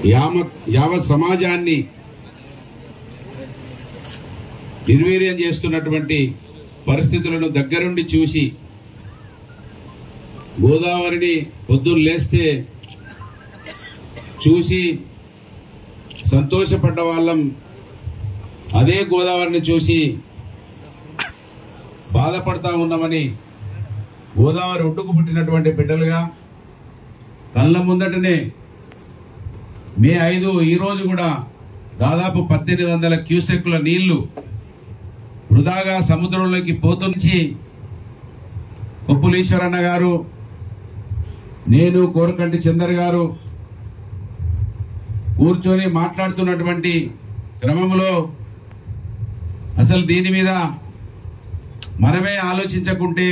యావత్ సమాజాన్ని నిర్వీర్యం చేస్తున్నటువంటి పరిస్థితులను దగ్గరుండి చూసి గోదావరిని పొద్దున్న లేస్తే చూసి సంతోషపడ్డ వాళ్ళం, అదే గోదావరిని చూసి బాధపడతా ఉన్నామని గోదావరి ఒడ్డుకు పుట్టినటువంటి బిడ్డలుగా కళ్ళ ముందటనే మే 5 ఈ రోజు కూడా దాదాపు 1800 క్యూసెక్కుల నీళ్లు వృధాగా సముద్రంలోకి పోతుంచి కొప్పులీశ్వరన్న గారు, నేను, కోరకంటి చందర్ గారు కూర్చొని మాట్లాడుతున్నటువంటి క్రమంలో అసలు దీని మీద మనమే ఆలోచించకుంటే,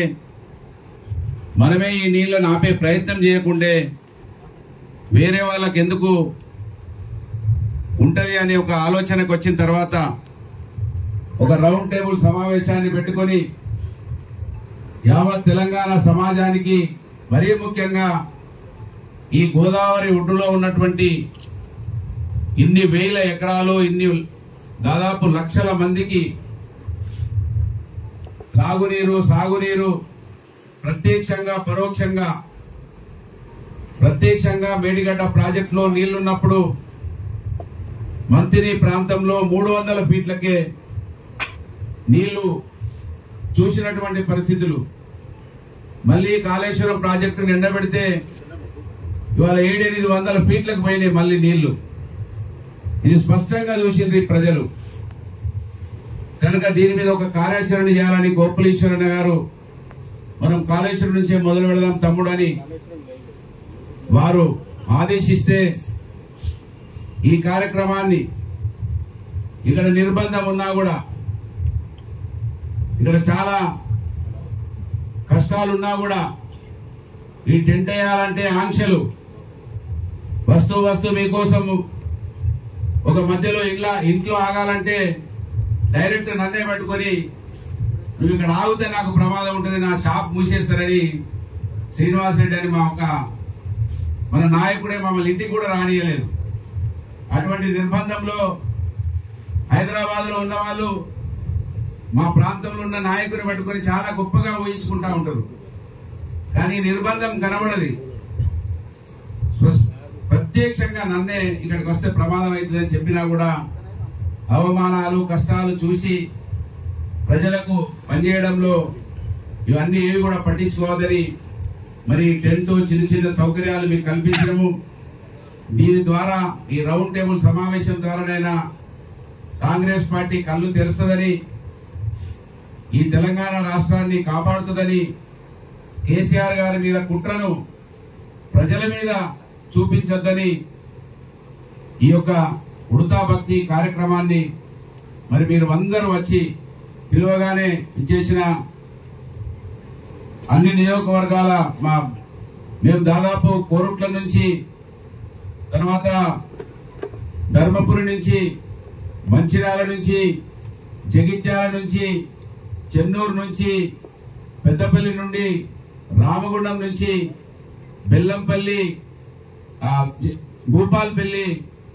మనమే ఈ నీళ్లను ఆపే ప్రయత్నం చేయకుంటే వేరే వాళ్ళకి ఎందుకు ఉంటది అనే ఒక ఆలోచనకు వచ్చిన తర్వాత ఒక రౌండ్ టేబుల్ సమావేశాన్ని పెట్టుకొని యావత్ తెలంగాణ సమాజానికి, మరీ ముఖ్యంగా ఈ గోదావరి ఒడ్డులో ఉన్నటువంటి ఇన్ని వేల ఎకరాలు, ఇన్ని దాదాపు లక్షల మందికి త్రాగునీరు, సాగునీరు ప్రత్యక్షంగా పరోక్షంగా, ప్రత్యక్షంగా మేడిగడ్డ ప్రాజెక్టులో నీళ్లున్నప్పుడు మంతిని ప్రాంతంలో 300 ఫీట్లకే నీళ్లు చూసినటువంటి పరిస్థితులు. మళ్ళీ కాళేశ్వరం ప్రాజెక్టును ఎండబెడితే ఇవాళ 700-800 ఫీట్లకు పోయినాయి మళ్ళీ నీళ్లు. ఇది స్పష్టంగా చూసింది ప్రజలు. కనుక దీని మీద ఒక కార్యాచరణ చేయాలని కొప్పులీశ్వరన్న గారు, మనం కాళేశ్వరం నుంచే మొదలు పెడదాం తమ్ముడు అని వారు ఆదేశిస్తే ఈ కార్యక్రమాన్ని, ఇక్కడ నిర్బంధం ఉన్నా కూడా, ఇక్కడ చాలా కష్టాలున్నా కూడా, ఈ టెంట్ వేయాలంటే ఆంక్షలు, వస్తూ మీకోసం ఒక మధ్యలో ఇంట్లో ఆగాలంటే డైరెక్ట్ నన్నే పట్టుకొని నువ్వు ఇక్కడ ఆగితే నాకు ప్రమాదం ఉంటుంది, నా షాప్ మూసేస్తారని శ్రీనివాస్ రెడ్డి అని మన నాయకుడే మమ్మల్ని ఇంటికి కూడా రానియలేదు. అటువంటి నిర్బంధంలో హైదరాబాద్ లో ఉన్న వాళ్ళు మా ప్రాంతంలో ఉన్న నాయకుని పట్టుకొని చాలా గొప్పగా ఊహించుకుంటా ఉంటారు. కానీ నిర్బంధం కనబడది. ప్రత్యక్షంగా నన్నే ఇక్కడికి వస్తే ప్రమాదం అవుతుందని చెప్పినా కూడా అవమానాలు, కష్టాలు చూసి ప్రజలకు పనిచేయడంలో ఇవన్నీ ఏవి కూడా పట్టించుకోవద్దని మరి టెంట్, చిన్న చిన్న సౌకర్యాలు మీకు కల్పించడము, దీని ద్వారా ఈ రౌండ్ టేబుల్ సమావేశం ద్వారానైనా కాంగ్రెస్ పార్టీ కళ్ళు తెరుస్తుందని, ఈ తెలంగాణ రాష్ట్రాన్ని కాపాడుతుందని, కేసీఆర్ గారి మీద కుట్రను ప్రజల మీద చూపించొద్దని ఈ యొక్క ఉడతా భక్తి కార్యక్రమాన్ని మరి మీరు అందరూ వచ్చి పిలువగానే ఇచ్చేసిన అన్ని నియోజకవర్గాల మేము దాదాపు కోరుట్ల నుంచి, తర్వాత ధర్మపురి నుంచి, మంచిర్యాల నుంచి, జగిత్యాల నుంచి, చెన్నూరు నుంచి, పెద్దపల్లి నుండి, రామగుండం నుంచి, బెల్లంపల్లి, భూపాల్పల్లి,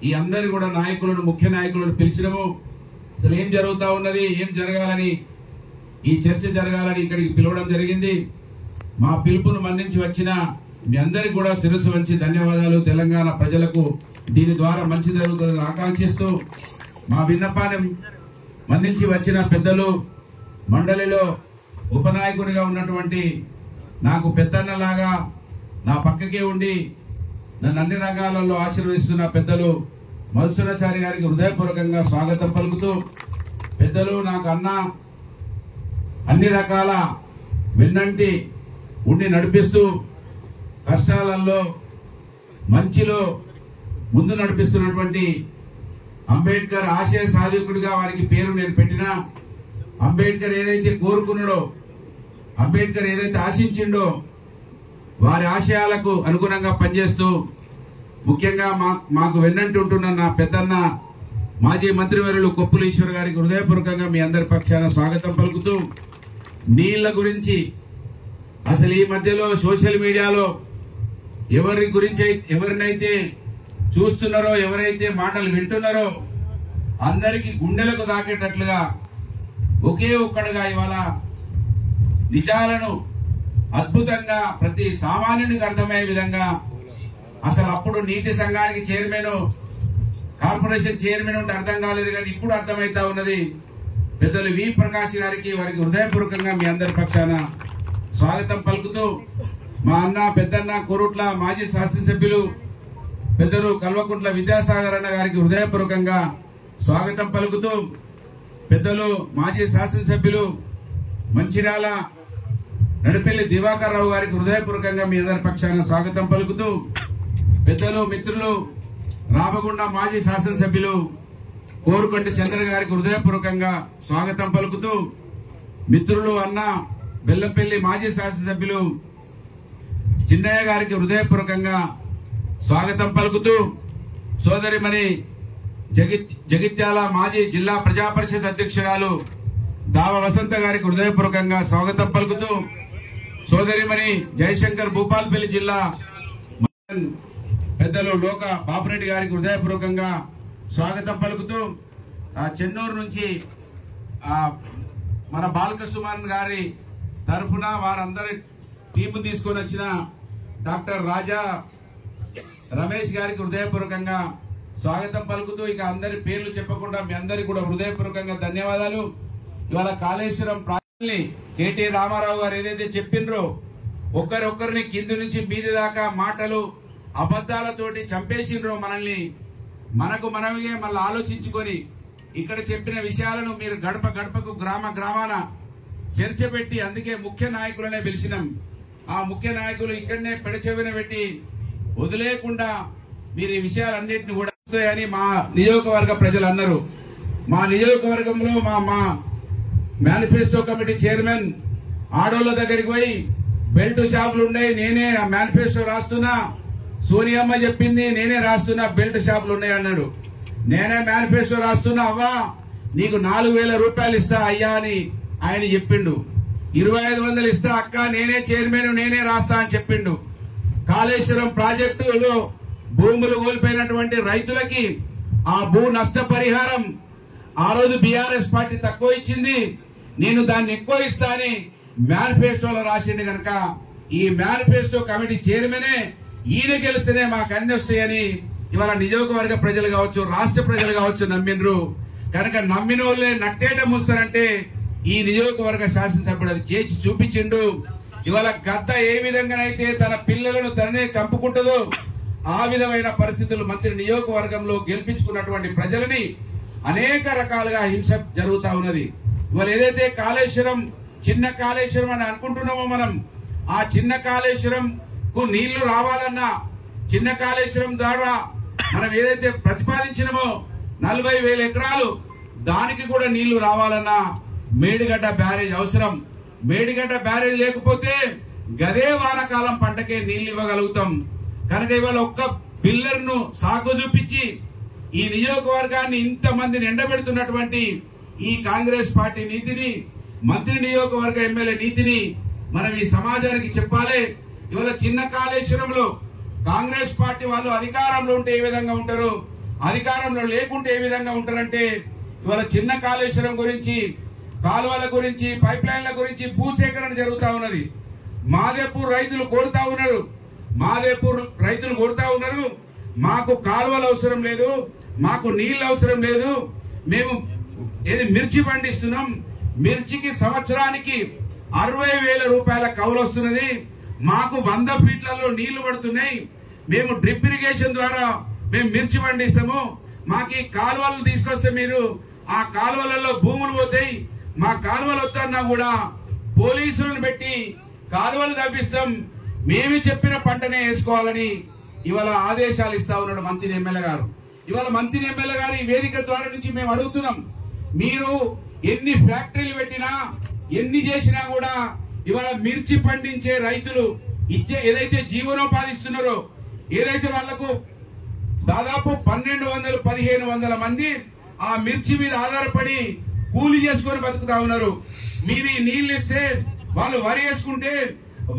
ఈ అందరి కూడా నాయకులను, ముఖ్య నాయకులను పిలిచినము. అసలు ఏం జరుగుతా ఉన్నది, ఏం జరగాలని, ఈ చర్చ జరగాలని ఇక్కడికి పిలవడం జరిగింది. మా పిలుపును మన్నించి వచ్చిన మీ అందరికి కూడా శిరస్సు వంచి ధన్యవాదాలు. తెలంగాణ ప్రజలకు దీని ద్వారా మంచి జరుగుతుందని ఆకాంక్షిస్తూ, మా విన్నపాన్ని మన్నించి వచ్చిన పెద్దలు, మండలిలో ఉపనాయకునిగా ఉన్నటువంటి నాకు పెద్దన్నలాగా నా పక్కకే ఉండి నన్ను అన్ని రంగాలలో ఆశీర్వదిస్తున్న పెద్దలు మధుసూదనాచారి గారికి హృదయపూర్వకంగా స్వాగతం పలుకుతూ, పెద్దలు నాకు అన్ని రకాల వెన్నంటి ఉండి నడిపిస్తూ, కష్టాలలో మంచిలో ముందు నడిపిస్తున్నటువంటి అంబేద్కర్ ఆశయ సాధకుడిగా వారికి పేరు నేను పెట్టినా, అంబేద్కర్ ఏదైతే కోరుకున్నాడో, అంబేద్కర్ ఏదైతే ఆశించిండో వారి ఆశయాలకు అనుగుణంగా పనిచేస్తూ, ముఖ్యంగా మాకు వెన్నంటి ఉంటున్న నా పెద్దన్న మాజీ మంత్రివర్యులు కొప్పులీశ్వర్ గారికి హృదయపూర్వకంగా మీ అందరి పక్షాన స్వాగతం పలుకుతూ, నీళ్ల గురించి అసలు ఈ మధ్యలో సోషల్ మీడియాలో ఎవరినైతే చూస్తున్నారో, ఎవరైతే మాటలు వింటున్నారో అందరికీ గుండెలకు తాకేటట్లుగా ఒకే ఒక్కడుగా ఇవాళ నిజాలను అద్భుతంగా ప్రతి సామాన్యునికి అర్థమయ్యే విధంగా, అసలు అప్పుడు నీటి సంఘానికి చైర్మన్, కార్పొరేషన్ చైర్మన్ ఉంటే అర్థం కాలేదు, కానీ ఇప్పుడు అర్థమైతా ఉన్నది. పెద్దలు వి ప్రకాష్ గారికి, వారికి హృదయపూర్వకంగా మీ అందరి పక్షాన స్వాగతం పలుకుతూ, మా అన్న పెద్దన్న కోరుట్ల మాజీ శాసనసభ్యులు పెద్దలు కల్వకుంట్ల విద్యాసాగర్ అన్న గారికి హృదయపూర్వకంగా స్వాగతం పలుకుతూ, పెద్దలు మాజీ శాసనసభ్యులు మంచిర్యాల నడిపెల్లి దివాకర్ రావు గారికి హృదయపూర్వకంగా మీ అందరి పక్షాన స్వాగతం పలుకుతూ, పెద్దలు మిత్రులు రామగుండ మాజీ శాసనసభ్యులు కోరుకంటి చంద్ర గారికి హృదయపూర్వకంగా స్వాగతం పలుకుతూ, మిత్రులు అన్న బెల్లంపల్లి మాజీ శాసనసభ్యులు చిన్నయ్య గారికి హృదయపూర్వకంగా స్వాగతం పలుకుతూ, సోదరిమణి జగిత్యాల మాజీ జిల్లా ప్రజా పరిషత్ అధ్యక్షురాలు దావ వసంత గారికి హృదయపూర్వకంగా స్వాగతం పలుకుతూ, సోదరిమణి జయశంకర్ భూపాల్పల్లి జిల్లా పెద్దలు లోక బాపురెడ్డి గారికి హృదయపూర్వకంగా స్వాగతం పలుకుతూ, చెన్నూరు నుంచి మన బాలక సుమన్ గారి తరఫున వారందరి టీము తీసుకొని వచ్చిన డాక్టర్ రాజా రమేష్ గారికి హృదయపూర్వకంగా స్వాగతం పలుకుతూ, ఇక అందరి పేర్లు చెప్పకుండా మీ అందరికి కూడా హృదయపూర్వకంగా ధన్యవాదాలు. ఇవాళ కాళేశ్వరం ప్రాజెక్టుని కేటీ రామారావు గారు ఏదైతే చెప్పిండ్రో, ఒక్కరొక్కరిని కింది నుంచి మీది దాకా మాటలు అబద్దాలతోటి చంపేసిండ్రో మనల్ని, మనకు మనమే మళ్ళీ ఆలోచించుకొని ఇక్కడ చెప్పిన విషయాలను మీరు గడప గడపకు గ్రామ గ్రామాన చర్చ పెట్టి, అందుకే ముఖ్య నాయకులనే పిలిచినాం. ఆ ముఖ్య నాయకులు ఇక్కడనే పెడచెవిన పెట్టి వదిలేకుండా మీరు ఈ విషయాలన్నింటినీ కూడా వస్తాయని మా నియోజకవర్గ ప్రజలు అన్నారు. మా నియోజకవర్గంలో మా మేనిఫెస్టో కమిటీ చైర్మన్ ఆడోళ్ళ దగ్గరికి పోయి బెల్ట్ షాపులు ఉన్నాయి, నేనే మేనిఫెస్టో రాస్తున్నా, సోనియమ్మ చెప్పింది నేనే రాస్తున్నా, బెల్ట్ షాపులు ఉన్నాయి అన్నాడు. నేనే మేనిఫెస్టో రాస్తున్నా, అవ్వా నీకు 4,000 రూపాయలు ఇస్తా అయ్యా అని ఆయన చెప్పిండు. 2,500 ఇస్తా అక్క, నేనే చైర్మన్, నేనే రాస్తా అని చెప్పిండు. కాళేశ్వరం ప్రాజెక్టులో భూములు కోల్పోయినటువంటి రైతులకి ఆ భూ నష్టపరిహారం ఆ రోజు బీఆర్ఎస్ పార్టీ తక్కువ ఇచ్చింది, నేను దాన్ని ఎక్కువ ఇస్తా అని మేనిఫెస్టోలో రాసిండు. కనుక ఈ మేనిఫెస్టో కమిటీ చైర్మనే ఈయన గెలిస్తేనే మాకు అన్ని వస్తాయని ఇవాళ నియోజకవర్గ ప్రజలు కావచ్చు, రాష్ట్ర ప్రజలు కావచ్చు నమ్మిండ్రు. కనుక నమ్మిన వాళ్ళే నట్టేట మూస్తారంటే ఈ నియోజకవర్గ శాసనసభ్యుడు అది చేసి చూపించిండు. ఇవాళ గద్ద ఏ విధంగానైతే తన పిల్లలను తననే చంపుకుంటుందో ఆ విధమైన పరిస్థితులు మంత్రి నియోజకవర్గంలో గెలిపించుకున్నటువంటి ప్రజలని అనేక రకాలుగా హింస జరుగుతా ఉన్నది. ఇవాళ ఏదైతే కాళేశ్వరం చిన్న కాళేశ్వరం అని అనుకుంటున్నామో మనం, ఆ చిన్న కాళేశ్వరం కు నీళ్లు రావాలన్నా, చిన్న కాళేశ్వరం ద్వారా మనం ఏదైతే ప్రతిపాదించినామో 40,000 ఎకరాలు దానికి కూడా నీళ్లు రావాలన్నా మేడిగడ్డ బ్యారేజ్ అవసరం. మేడిగడ్డ బ్యారేజ్ లేకపోతే గదే వానాకాలం పంటకే నీళ్లు ఇవ్వగలుగుతాం. కనుక ఇవాళ ఒక్క పిల్లర్ ను సాగు చూపించి ఈ నియోజకవర్గాన్ని ఇంతమందిని ఎండబెడుతున్నటువంటి ఈ కాంగ్రెస్ పార్టీ నీతిని, మంత్రి నియోజకవర్గ ఎమ్మెల్యే నీతిని మనం ఈ సమాజానికి చెప్పాలి. ఇవాళ చిన్న కాళేశ్వరంలో కాంగ్రెస్ పార్టీ వాళ్ళు అధికారంలో ఉంటే ఏ విధంగా ఉంటారు, అధికారంలో లేకుంటే ఏ విధంగా ఉంటారంటే, ఇవాళ చిన్న కాళేశ్వరం గురించి, కాలువల గురించి, పైప్ లైన్ల గురించి భూసేకరణ జరుగుతా ఉన్నది. మాదేపూర్ రైతులు కోరుతా ఉన్నారు, మాకు కాలువలు అవసరం లేదు, మాకు నీళ్లు అవసరం లేదు, మేము ఏది మిర్చి పండిస్తున్నాం, మిర్చికి సంవత్సరానికి 60,000 రూపాయల కౌలు వస్తున్నది, మాకు 100 ఫీట్లలో నీళ్లు పడుతున్నాయి, మేము డ్రిప్ ఇరిగేషన్ ద్వారా మేము మిర్చి పండిస్తాము, మాకు ఈ కాలువలు తీసుకొస్తే మీరు ఆ కాలువలలో భూములు పోతాయి, మా కాలువలు వద్దన్నా కూడా పోలీసులను పెట్టి కాలువలు తప్పిస్తాం, మేము చెప్పిన పంటనే వేసుకోవాలని ఇవాళ ఆదేశాలు ఇస్తా ఉన్నాడు మంత్రి ఎమ్మెల్యే గారు. ఇవాళ మంత్రి ఎమ్మెల్యే గారు ఈ వేదిక ద్వారా నుంచి మేము అడుగుతున్నాం, మీరు ఎన్ని ఫ్యాక్టరీలు పెట్టినా ఎన్ని చేసినా కూడా ఇవాళ మిర్చి పండించే రైతులు ఇచ్చే ఏదైతే జీవనోపాధిస్తున్నారో, ఏదైతే వాళ్లకు దాదాపు 1,200-1,500 మంది ఆ మిర్చి మీద ఆధారపడి కూలి చేసుకొని బతుకుతా ఉన్నారు. మీరు ఈ నీళ్లు ఇస్తే వాళ్ళు వరి వేసుకుంటే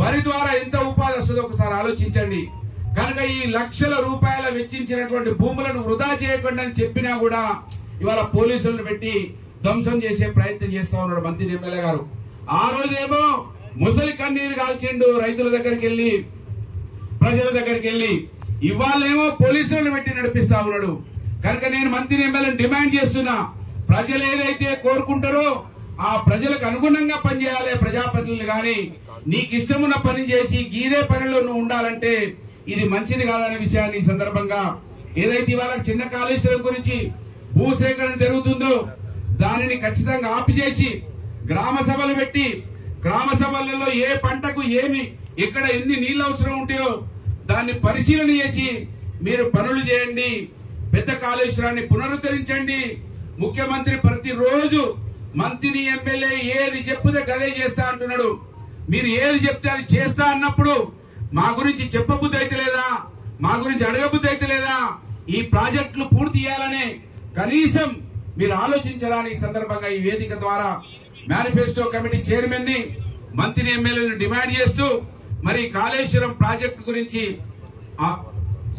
వరి ద్వారా ఎంత ఉపాధి వస్తుందో ఒకసారి ఆలోచించండి. కనుక ఈ లక్షల రూపాయల వెచ్చించినటువంటి భూములను వృధా చేయకుండా అని చెప్పినా కూడా ఇవాళ పోలీసులను పెట్టి ధ్వంసం చేసే ప్రయత్నం చేస్తా ఉన్నాడు మంత్రి ఎమ్మెల్యే గారు. ఆ రోజేమో ముసలి కన్నీరు కాల్చిండు రైతుల దగ్గరికి వెళ్ళి, ప్రజల దగ్గరికి వెళ్ళి. ఇవాళేమో పోలీసులను పెట్టి నడిపిస్తా ఉన్నాడు. కనుక నేను మంత్రి ఎమ్మెల్యేని డిమాండ్ చేస్తున్నా, ప్రజలు ఏదైతే కోరుకుంటారో ఆ ప్రజలకు అనుగుణంగా పనిచేయాలి ప్రజాప్రతినిధులు. కానీ నీకు ఇష్టమున్న పని చేసి గీదే పనిలో నువ్వు ఉండాలంటే ఇది మంచిది కాదనే విషయాన్ని ఈ సందర్భంగా, ఏదైతే ఇవాళ చిన్న కాళేశ్వరం గురించి భూసేకరణ జరుగుతుందో దానిని ఖచ్చితంగా ఆపిచేసి గ్రామ సభలు పెట్టి, గ్రామ సభలలో ఏ పంటకు ఏమి ఎక్కడ ఎన్ని నీళ్ళు అవసరం ఉంటాయో దాన్ని పరిశీలన చేసి మీరు పనులు చేయండి. పెద్ద కాళేశ్వరాన్ని పునరుద్ధరించండి. ముఖ్యమంత్రి ప్రతిరోజు మంత్రి ఎమ్మెల్యే ఏది చెప్తే గదే చేస్తా అంటున్నాడు. మీరు ఏది చెప్తే అది చేస్తా అన్నప్పుడు మా గురించి చెప్పబుద్ధి అయితే లేదా, మా గురించి అడగబుద్ధి అయితే లేదా? ఈ ప్రాజెక్టులు పూర్తి చేయాలనే కనీసం మీరు ఆలోచించడానికి సందర్భంగా ఈ వేదిక ద్వారా మేనిఫెస్టో కమిటీ చైర్మన్ ని మంత్రి ఎమ్మెల్యేలను డిమాండ్ చేస్తూ మరి కాళేశ్వరం ప్రాజెక్టు గురించి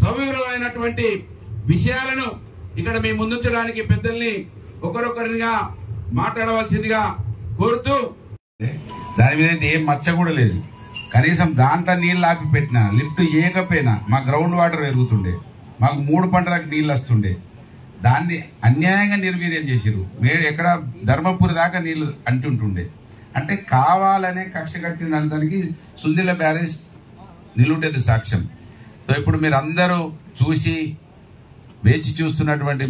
సవివరమైనటువంటి విషయాలను ఇక్కడ మీ ముందుంచడానికి పెద్దల్ని ఒకరొకరిగా మాట్లాడవలసిందిగా కోరుతూ, దాని మీద ఏం మచ్చ కూడా లేదు. కనీసం దాంట్లో నీళ్ళు ఆపి పెట్టినా, లిఫ్ట్ చేయకపోయినా మా గ్రౌండ్ వాటర్ పెరుగుతుండే, మాకు 3 పంటలకు నీళ్ళు వస్తుండే. దాన్ని అన్యాయంగా నిర్వీర్యం చేసిరు. ఎక్కడ ధర్మపురి దాకా నీళ్లు అంటుంటుండే. అంటే కావాలనే కక్ష కట్టిన దానికి సుందిల బ్యారేజ్ నిలుండేది సాక్ష్యం. సో ఇప్పుడు మీరు అందరూ చూసి వేచి చూస్తున్నటువంటి